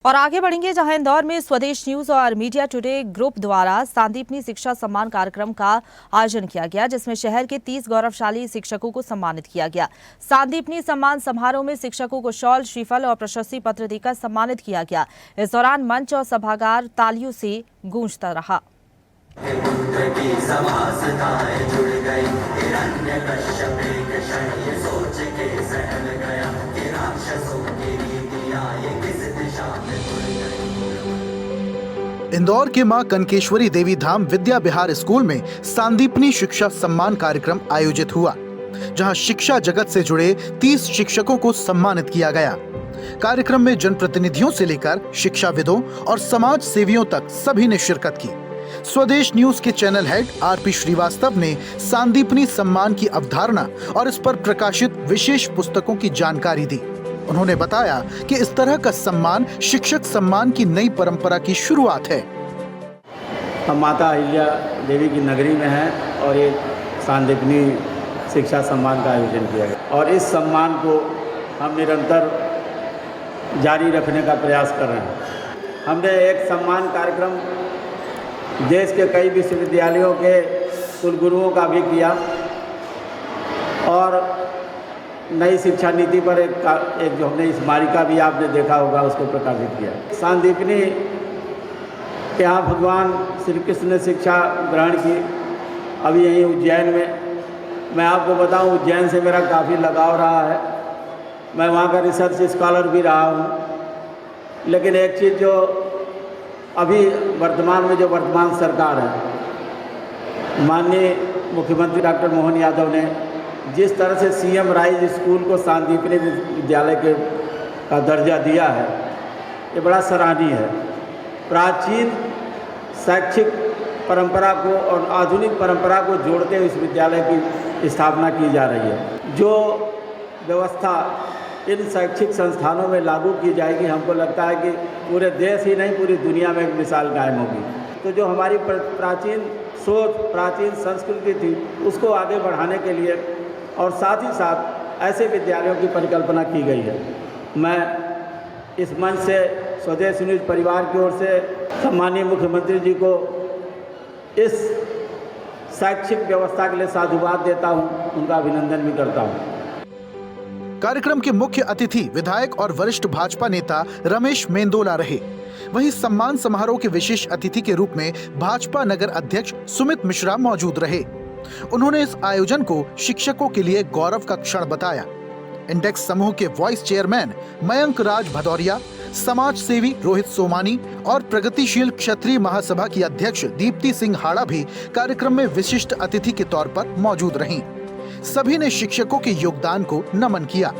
और आगे बढ़ेंगे जहां इंदौर में स्वदेश न्यूज और मीडिया टुडे ग्रुप द्वारा सांदीपनी शिक्षा सम्मान कार्यक्रम का आयोजन किया गया, जिसमें शहर के 30 गौरवशाली शिक्षकों को सम्मानित किया गया। सांदीपनी सम्मान समारोह में शिक्षकों को शॉल, श्रीफल और प्रशस्ति पत्र देकर सम्मानित किया गया। इस दौरान मंच और सभागार तालियों से गूंजता रहा। इंदौर के मां कनकेश्वरी देवी धाम विद्या विहार स्कूल में सांदीपनी शिक्षा सम्मान कार्यक्रम आयोजित हुआ, जहां शिक्षा जगत से जुड़े 30 शिक्षकों को सम्मानित किया गया। कार्यक्रम में जनप्रतिनिधियों से लेकर शिक्षाविदों और समाज सेवियों तक सभी ने शिरकत की। स्वदेश न्यूज के चैनल हेड आरपी श्रीवास्तव ने सांदीपनी सम्मान की अवधारणा और इस पर प्रकाशित विशेष पुस्तकों की जानकारी दी। उन्होंने बताया कि इस तरह का सम्मान शिक्षक सम्मान की नई परंपरा की शुरुआत है। हम माता अहिल्या देवी की नगरी में हैं और ये सांदीपनी शिक्षा सम्मान का आयोजन किया गया और इस सम्मान को हम निरंतर जारी रखने का प्रयास कर रहे हैं। हमने एक सम्मान कार्यक्रम देश के कई विश्वविद्यालयों के कुलगुरुओं का भी किया और नई शिक्षा नीति पर एक जो हमने स्मारिका भी आपने देखा होगा उसको प्रकाशित किया। सांदीपनी के यहाँ भगवान श्री कृष्ण ने शिक्षा ग्रहण की अभी यहीं उज्जैन में। मैं आपको बताऊं, उज्जैन से मेरा काफ़ी लगाव रहा है, मैं वहाँ का रिसर्च स्कॉलर भी रहा हूँ। लेकिन एक चीज़ जो अभी वर्तमान में जो वर्तमान सरकार है, माननीय मुख्यमंत्री डॉक्टर मोहन यादव ने जिस तरह से सीएम राइज स्कूल को सांदीपनी विद्यालय का दर्जा दिया है, ये बड़ा सराहनीय है। प्राचीन शैक्षिक परंपरा को और आधुनिक परंपरा को जोड़ते हुए इस विद्यालय की स्थापना की जा रही है। जो व्यवस्था इन शैक्षिक संस्थानों में लागू की जाएगी, हमको लगता है कि पूरे देश ही नहीं पूरी दुनिया में एक मिसाल कायम होगी। तो जो हमारी प्राचीन सोच, प्राचीन संस्कृति थी, उसको आगे बढ़ाने के लिए और साथ ही साथ ऐसे विद्यालयों की परिकल्पना की गई है। मैं इस मंच से स्वदेश न्यूज परिवार की ओर से सम्मानीय मुख्यमंत्री जी को इस शैक्षिक व्यवस्था के लिए साधुवाद देता हूं, उनका अभिनंदन भी करता हूं। कार्यक्रम के मुख्य अतिथि विधायक और वरिष्ठ भाजपा नेता रमेश मेंदोला रहे। वहीं सम्मान समारोह के विशेष अतिथि के रूप में भाजपा नगर अध्यक्ष सुमित मिश्रा मौजूद रहे। उन्होंने इस आयोजन को शिक्षकों के लिए गौरव का क्षण बताया। इंडेक्स समूह के वाइस चेयरमैन मयंक राज भदौरिया, समाज सेवी रोहित सोमानी और प्रगतिशील क्षत्रिय महासभा की अध्यक्ष दीप्ति सिंह हाड़ा भी कार्यक्रम में विशिष्ट अतिथि के तौर पर मौजूद रहीं। सभी ने शिक्षकों के योगदान को नमन किया।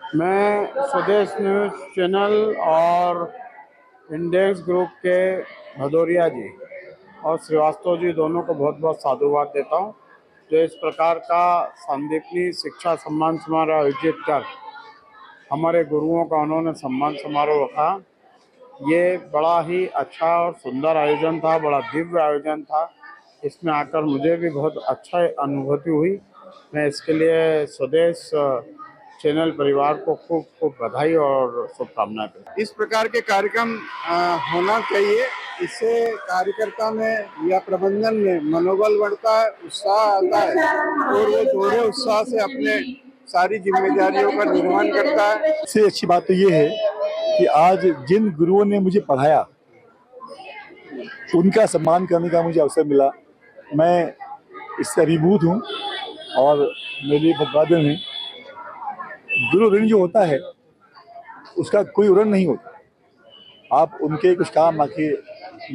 मैं स्वदेश न्यूज चैनल और इंडेक्स ग्रुप के भदौरिया जी और श्रीवास्तव जी दोनों को बहुत बहुत साधुवाद देता हूं, जो इस प्रकार का सांदीपनी शिक्षा सम्मान समारोह आयोजित कर हमारे गुरुओं का उन्होंने सम्मान समारोह रखा। ये बड़ा ही अच्छा और सुंदर आयोजन था, बड़ा दिव्य आयोजन था। इसमें आकर मुझे भी बहुत अच्छा अनुभूति हुई। मैं इसके लिए स्वदेश चैनल परिवार को खूब खूब बधाई और शुभकामनाएं देता हूं। इस प्रकार के कार्यक्रम होना चाहिए। इससे कार्यकर्ता में या प्रबंधन में मनोबल बढ़ता है, उत्साह आता है और वो दोहरे उत्साह से अपने सारी जिम्मेदारियों का निर्वहन करता है। सबसे अच्छी बात तो ये है कि आज जिन गुरुओं ने मुझे पढ़ाया उनका सम्मान करने का मुझे अवसर मिला। मैं इससे अभिभूत हूँ और मेरे लिए अभिवादन है। गुरु ऋण जो होता है उसका कोई ऋण नहीं होता। आप उनके कुछ काम आके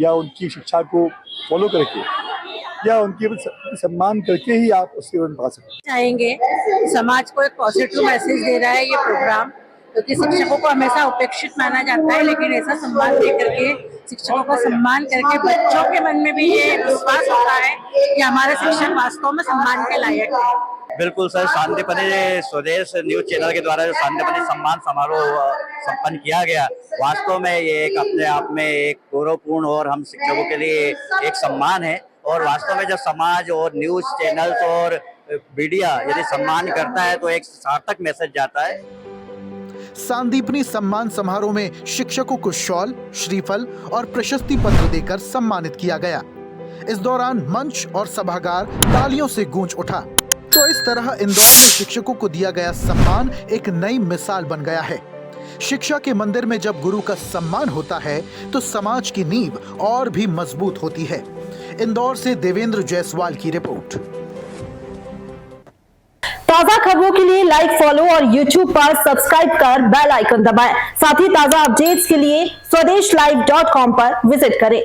या उनकी शिक्षा को फॉलो करके या उनके सम्मान करके ही आप उससे ऋण पा सकते चाहेंगे। समाज को एक पॉजिटिव मैसेज दे रहा है ये प्रोग्राम, क्योंकि शिक्षकों को हमेशा उपेक्षित माना जाता है, लेकिन ऐसा सम्मान दे करके शिक्षकों का सम्मान करके बच्चों के मन में भी ये विश्वास होता है कि हमारे शिक्षक वास्तव में सम्मान के लायक है। बिल्कुल सर, सांदीपनी स्वदेश न्यूज चैनल के द्वारा जो सांदीपनी सम्मान समारोह संपन्न किया गया, वास्तव में ये एक अपने आप में एक गौरवपूर्ण और हम शिक्षकों के लिए एक सम्मान है। और वास्तव में जब समाज और न्यूज चैनल्स और मीडिया यदि सम्मान करता है तो एक सार्थक मैसेज जाता है। सांदीपनी सम्मान समारोह में शिक्षकों को शॉल, श्रीफल और प्रशस्ति पत्र देकर सम्मानित किया गया। इस दौरान मंच और सभागार तालियों से गूंज उठा। तो इस तरह इंदौर में शिक्षकों को दिया गया सम्मान एक नई मिसाल बन गया है। शिक्षा के मंदिर में जब गुरु का सम्मान होता है तो समाज की नींव और भी मजबूत होती है। इंदौर से देवेंद्र जायसवाल की रिपोर्ट। ताजा खबरों के लिए लाइक, फॉलो और YouTube पर सब्सक्राइब कर बेल आइकन दबाएं। साथ ही ताजा अपडेट्स के लिए swedeshlive.com पर विजिट करें।